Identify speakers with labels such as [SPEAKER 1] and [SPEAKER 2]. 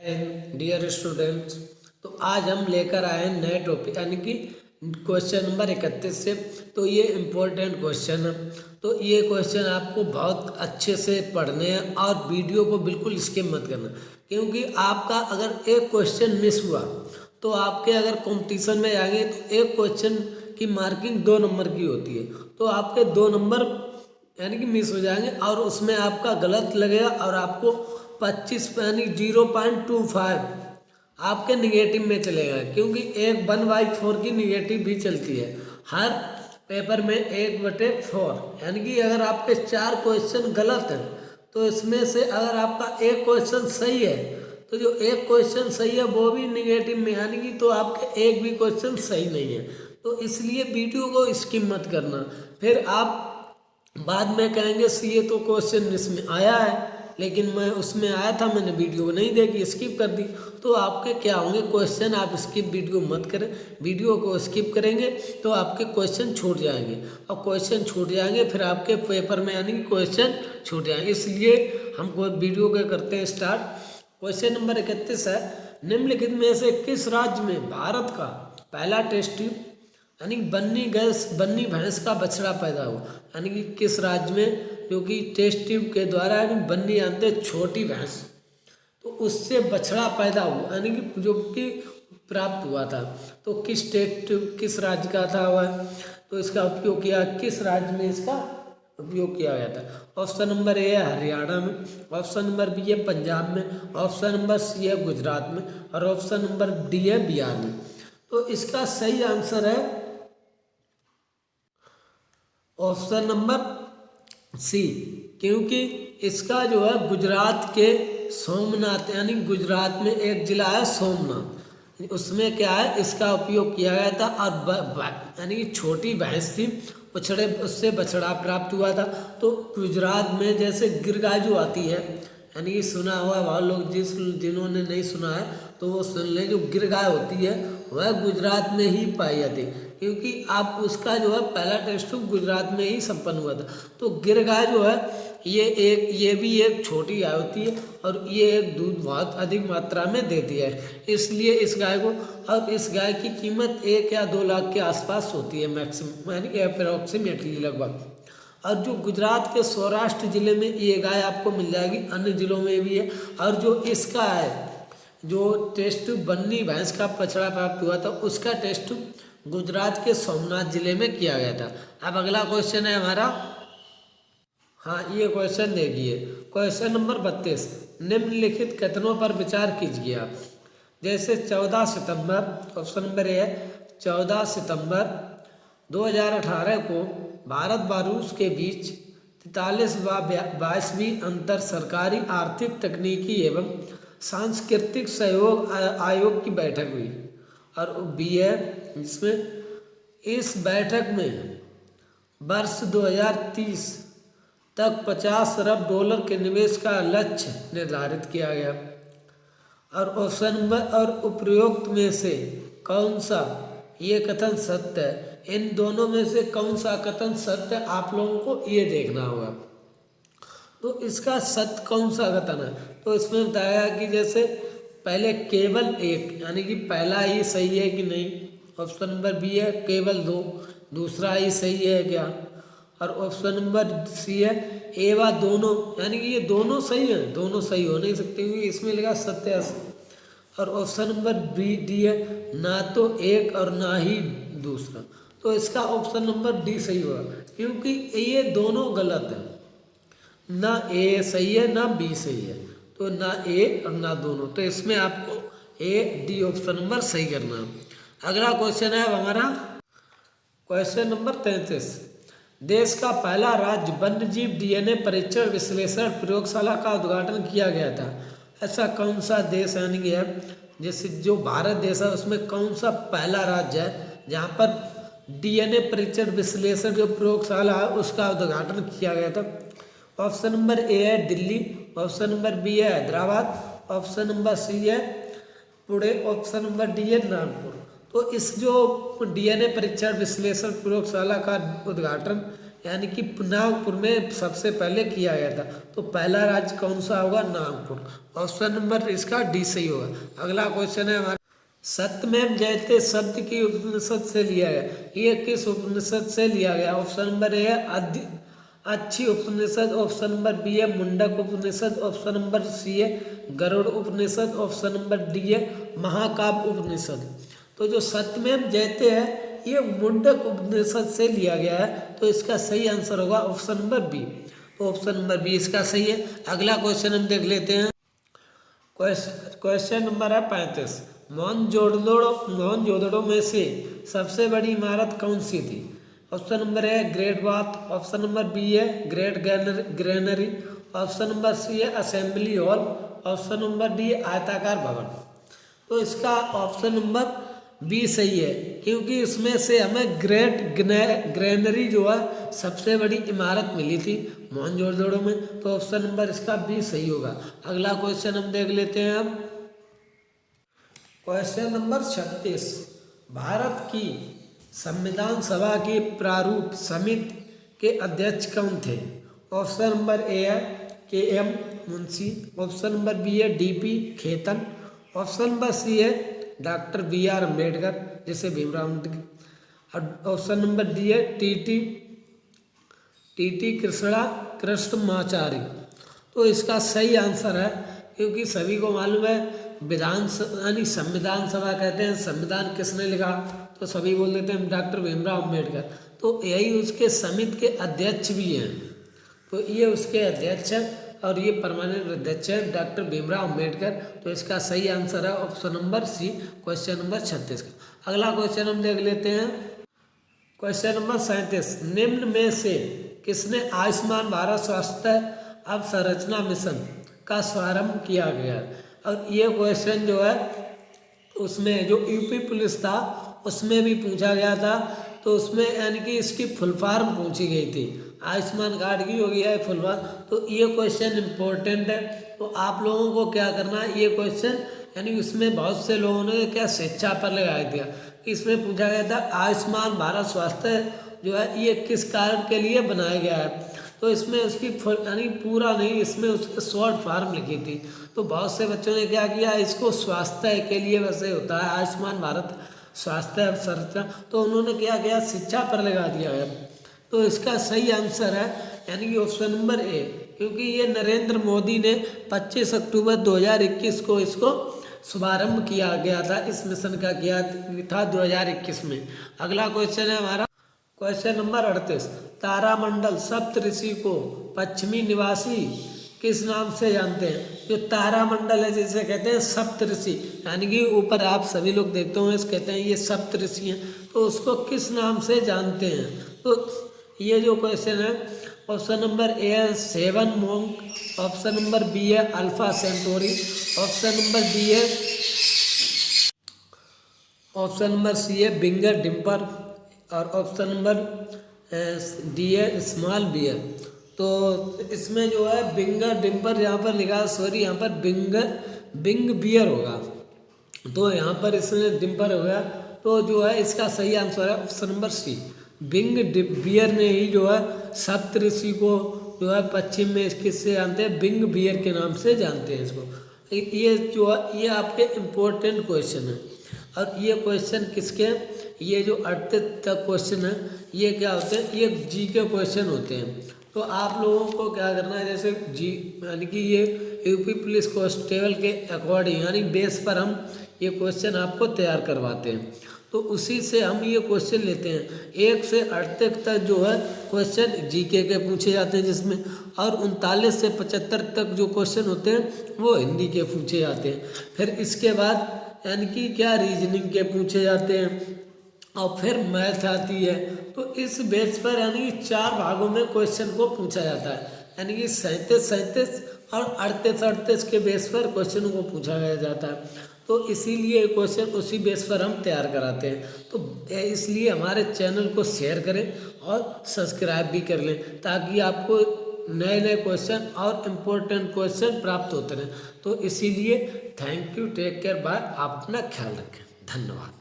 [SPEAKER 1] Dear students, तो आज हम लेकर आए हैं नए टॉपिक यानी कि क्वेश्चन नंबर 31 से। तो ये इम्पोर्टेंट क्वेश्चन है। तो ये क्वेश्चन आपको बहुत अच्छे से पढ़ने हैं और वीडियो को बिल्कुल स्किप मत करना, क्योंकि आपका अगर एक क्वेश्चन मिस हुआ तो आपके अगर कंपटीशन में जाएंगे तो एक क्वेश्चन की मार्किंग 2 नंबर की होती है। तो आपके 2 नंबर यानी कि मिस हो जाएंगे और उसमें आपका गलत लगेगा और आपको 25 यानी 0.25 आपके निगेटिव में चलेगा, क्योंकि 1/4 की निगेटिव भी चलती है हर पेपर में 1/4। यानी कि अगर आपके 4 क्वेश्चन गलत हैं तो इसमें से अगर आपका एक क्वेश्चन सही है तो जो एक क्वेश्चन सही है वो भी निगेटिव में, यानी कि तो आपके एक भी क्वेश्चन सही नहीं है। तो इसलिए वीडियो को स्किप मत करना, फिर आप बाद में कहेंगे ये तो क्वेश्चन इसमें आया है लेकिन मैं उसमें आया था, मैंने वीडियो नहीं देखी, स्किप कर दी। तो आपके क्या होंगे क्वेश्चन, आप स्किप वीडियो मत करें। वीडियो को स्किप करेंगे तो आपके क्वेश्चन छूट जाएंगे और क्वेश्चन छूट जाएंगे फिर आपके पेपर में यानी कि क्वेश्चन छूट जाएंगे। इसलिए हम वीडियो को करते हैं स्टार्ट। क्वेश्चन नंबर 31 है, निम्नलिखित में से किस राज्य में भारत का पहला टेस्ट ट्यूब यानी बन्नी भैंस का बछड़ा पैदा हुआ? यानी कि किस राज्य में जो कि टेस्ट ट्यूब के द्वारा यानी बन्नी आते छोटी भैंस, तो उससे बछड़ा पैदा हुआ यानी कि जो कि प्राप्त हुआ था। तो किस टेस्ट ट्यूब किस राज्य का था वह, तो इसका उपयोग किया किस राज्य में इसका उपयोग किया गया था? ऑप्शन नंबर ए है हरियाणा में, ऑप्शन नंबर बी है पंजाब में, ऑप्शन नंबर सी है गुजरात में और ऑप्शन नंबर डी है बिहार में। तो इसका सही आंसर है ऑप्शन नंबर सी, क्योंकि इसका जो है गुजरात के सोमनाथ यानी गुजरात में एक जिला है सोमनाथ, उसमें क्या है इसका उपयोग किया गया था और यानी कि छोटी भैंस थी उससे बछड़ा प्राप्त हुआ था। तो गुजरात में जैसे गिर गाय जो आती है यानी कि सुना हुआ बहुत लोग, जिन्होंने नहीं सुना है तो वो सुन लें, जो गिर गाय होती है वह गुजरात में ही पाई जाती है, क्योंकि आप उसका जो है पहला टेस्ट गुजरात में ही संपन्न हुआ था। तो गिर गाय जो है ये भी एक छोटी गाय होती है और ये एक दूध बहुत अधिक मात्रा में देती है, इसलिए इस गाय को, अब इस गाय की कीमत 1 या 2 लाख के आसपास होती है मैक्सिमम यानी अप्रोक्सीमेटली लगभग। और जो गुजरात के सौराष्ट्र जिले में ये गाय आपको मिल जाएगी, अन्य जिलों में भी है। और जो इसका है जो टेस्ट बन्नी भैंस का बछड़ा प्राप्त हुआ था उसका टेस्ट गुजरात के सोमनाथ जिले में किया गया था। अब अगला क्वेश्चन है हमारा, हाँ ये क्वेश्चन देखिए, क्वेश्चन नंबर 32, निम्नलिखित कथनों पर विचार कीजिए आप। जैसे 14 सितंबर, ऑप्शन नंबर ए है 14 सितंबर 2018 को भारत व रूस के बीच 43वां अंतर सरकारी आर्थिक तकनीकी एवं सांस्कृतिक सहयोग आयोग की बैठक हुई। और बी है जिसमें इस बैठक में वर्ष 2030 तक 50 अरब डॉलर के निवेश का लक्ष्य निर्धारित किया गया। और ऑप्शन नंबर और उपरोक्त में से कौन सा ये कथन सत्य है? इन दोनों में से कौन सा कथन सत्य है आप लोगों को ये देखना होगा। तो इसका सत्य कौन सा कथन है, तो इसमें बताया कि जैसे पहले केवल एक यानी कि पहला ही सही है कि नहीं, ऑप्शन नंबर बी है केवल 2 दूसरा ही सही है क्या, और ऑप्शन नंबर सी है ए व दोनों यानी कि ये दोनों सही है, दोनों सही हो नहीं सकते क्योंकि इसमें लिखा सत्य है। और ऑप्शन नंबर बी डी है ना तो एक और ना ही दूसरा, तो इसका ऑप्शन नंबर डी सही होगा, क्योंकि ये दोनों गलत है, ना ए सही है ना बी सही है, तो ना ए और ना दोनों, तो इसमें आपको ए डी ऑप्शन नंबर सही करना है। अगला क्वेश्चन है हमारा क्वेश्चन नंबर 33, देश का पहला राज्य वन्यजीव डीएनए परीक्षण विश्लेषण प्रयोगशाला का उद्घाटन किया गया था। ऐसा कौन सा देश यानी कि है, जैसे जो भारत देश है उसमें कौन सा पहला राज्य है जहाँ पर डीएनए परीक्षण विश्लेषण जो प्रयोगशाला है उसका उद्घाटन किया गया था? ऑप्शन नंबर ए है दिल्ली, ऑप्शन नंबर बी है हैदराबाद, ऑप्शन नंबर सी है पुणे, ऑप्शन नंबर डी है नागपुर। तो इस जो डीएनए परीक्षण विश्लेषण प्रयोगशाला का उद्घाटन यानी कि नागपुर में सबसे पहले किया गया था। तो पहला राज्य कौन सा होगा? नागपुर। ऑप्शन नंबर इसका डी सही होगा। अगला क्वेश्चन है हमारा, सत्यमेव जयते शब्द की उपनिषद से लिया गया, ये किस उपनिषद से लिया गया? ऑप्शन नंबर ए है अच्छी उपनिषद, ऑप्शन नंबर बी है मुंडक उपनिषद, ऑप्शन नंबर सी है गरुड़ उपनिषद, ऑप्शन नंबर डी है महाकाव्य उपनिषद। तो जो सत्यमेव जयते है ये मुंडक उपनिषद से लिया गया है, तो इसका सही आंसर होगा ऑप्शन नंबर बी। तो ऑप्शन नंबर बी इसका सही है। अगला क्वेश्चन हम देख लेते हैं। क्वेश्चन नंबर है 35। मोहनजोदड़ो में से सबसे बड़ी इमारत कौन सी थी? ऑप्शन नंबर है great bath, option number B है great granary, option number C है assembly hall, option number D है आयताकार भवन। तो इसका ऑप्शन नंबर बी सही है, क्योंकि इसमें से हमें ग्रेट ग्रेनरी जो है सबसे बड़ी इमारत मिली थी मोहनजोदड़ो में। तो ऑप्शन नंबर इसका बी सही होगा। अगला क्वेश्चन हम देख लेते हैं। अब क्वेश्चन नंबर 36। भारत की संविधान सभा की प्रारूप समिति के अध्यक्ष कौन थे? ऑप्शन नंबर ए है K M. Munshi, option number B है D P. Khetan, option number C है डॉक्टर बी.आर. अम्बेडकर जैसे Bhimrao Ambedkar, option number D है टी.टी. कृष्णमाचारी। तो इसका सही आंसर है, क्योंकि सभी को मालूम है यानी संविधान सभा कहते हैं, संविधान किसने लिखा? तो सभी बोल देते हैं डॉक्टर भीमराव अम्बेडकर। तो यही उसके समिति के अध्यक्ष भी हैं। तो ये उसके अध्यक्ष हैं और ये परमानेंट अध्यक्ष है डॉक्टर भीमराव अम्बेडकर। तो इसका सही आंसर है option number C, question number 36 का। अगला क्वेश्चन हम देख लेते हैं। Question number 37। निम्न में से किसने आयुष्मान भारत स्वास्थ्य अवसंरचना मिशन का शुभारंभ किया गया? और ये क्वेश्चन जो है उसमें जो यूपी पुलिस था उसमें भी पूछा गया था। तो उसमें यानी कि इसकी फुल फॉर्म पूछी गई थी, आयुष्मान कार्ड की हो गया है फुल फॉर्म। तो ये क्वेश्चन इम्पोर्टेंट है। तो आप लोगों को क्या करना है, ये क्वेश्चन यानी उसमें बहुत से लोगों ने क्या शिक्षा पर लगाया दिया। इसमें पूछा गया था आयुष्मान भारत स्वास्थ्य जो है ये किस कारण के लिए बनाया गया है? तो इसमें उसकी यानी पूरा नहीं, इसमें उसकी शॉर्ट फॉर्म लिखी थी। तो बहुत से बच्चों ने क्या किया, इसको स्वास्थ्य के लिए वैसे होता है आयुष्मान भारत स्वास्थ्य अवसंरचना, तो उन्होंने क्या किया शिक्षा पर लगा दिया है। तो इसका सही आंसर है यानी कि ऑप्शन नंबर ए, क्योंकि ये नरेंद्र मोदी ने 25 अक्टूबर 2021 को इसको शुभारंभ किया गया था, इस मिशन का किया था 2021 में। अगला क्वेश्चन है हमारा क्वेश्चन नंबर 38। तारामंडल सप्तऋषि को पश्चिमी निवासी किस नाम से जानते हैं? जो तारामंडल है जिसे कहते हैं सप्तऋषि, यानी कि ऊपर आप सभी लोग देखते होंगे कहते हैं ये सप्तऋषि हैं, तो उसको किस नाम से जानते हैं? तो ये जो क्वेश्चन है ऑप्शन नंबर ए है 7 मोंक, ऑप्शन नंबर बी है alpha Centauri, option number D है ऑप्शन नंबर सी है बिंगर डिम्पर और ऑप्शन नंबर डी है स्मॉल बियर। तो इसमें जो है बिंगर डिम्पर यहाँ पर लिखा, सॉरी यहाँ पर बिंग बियर होगा, तो यहाँ पर इसमें डिम्पर हो गया। तो जो है इसका सही आंसर है ऑप्शन नंबर सी, बिंग बियर ने ही जो है सप्तऋषि को जो है पश्चिम में किससे जानते हैं, बिंग बियर के नाम से जानते हैं इसको। ये जो है ये आपके इम्पोर्टेंट क्वेश्चन है। और ये क्वेश्चन किसके, ये जो 38 तक क्वेश्चन है ये क्या होते हैं, ये जी के क्वेश्चन होते हैं। तो आप लोगों को क्या करना है, जैसे जी यानी कि ये यूपी पुलिस कांस्टेबल के अकॉर्डिंग यानी बेस पर हम ये क्वेश्चन आपको तैयार करवाते हैं। तो उसी से हम ये क्वेश्चन लेते हैं। 1 से 38 तक जो है क्वेश्चन जीके के पूछे जाते हैं जिसमें, और 39 से 75 तक जो क्वेश्चन होते हैं वो हिंदी के पूछे जाते हैं। फिर इसके बाद यानी कि क्या रीजनिंग के पूछे जाते हैं और फिर मैथ आती है। तो इस बेस पर यानी कि 4 भागों में क्वेश्चन को पूछा जाता है, यानी कि 37 और 38 के बेस पर क्वेश्चनों को पूछा जाता है। तो इसीलिए क्वेश्चन उसी बेस पर हम तैयार कराते हैं। तो इसलिए हमारे चैनल को शेयर करें और सब्सक्राइब भी कर लें, ताकि आपको नए नए क्वेश्चन और इम्पोर्टेंट क्वेश्चन प्राप्त होते रहें। तो इसीलिए thank you, take care, bye. आप अपना ख्याल रखें, धन्यवाद।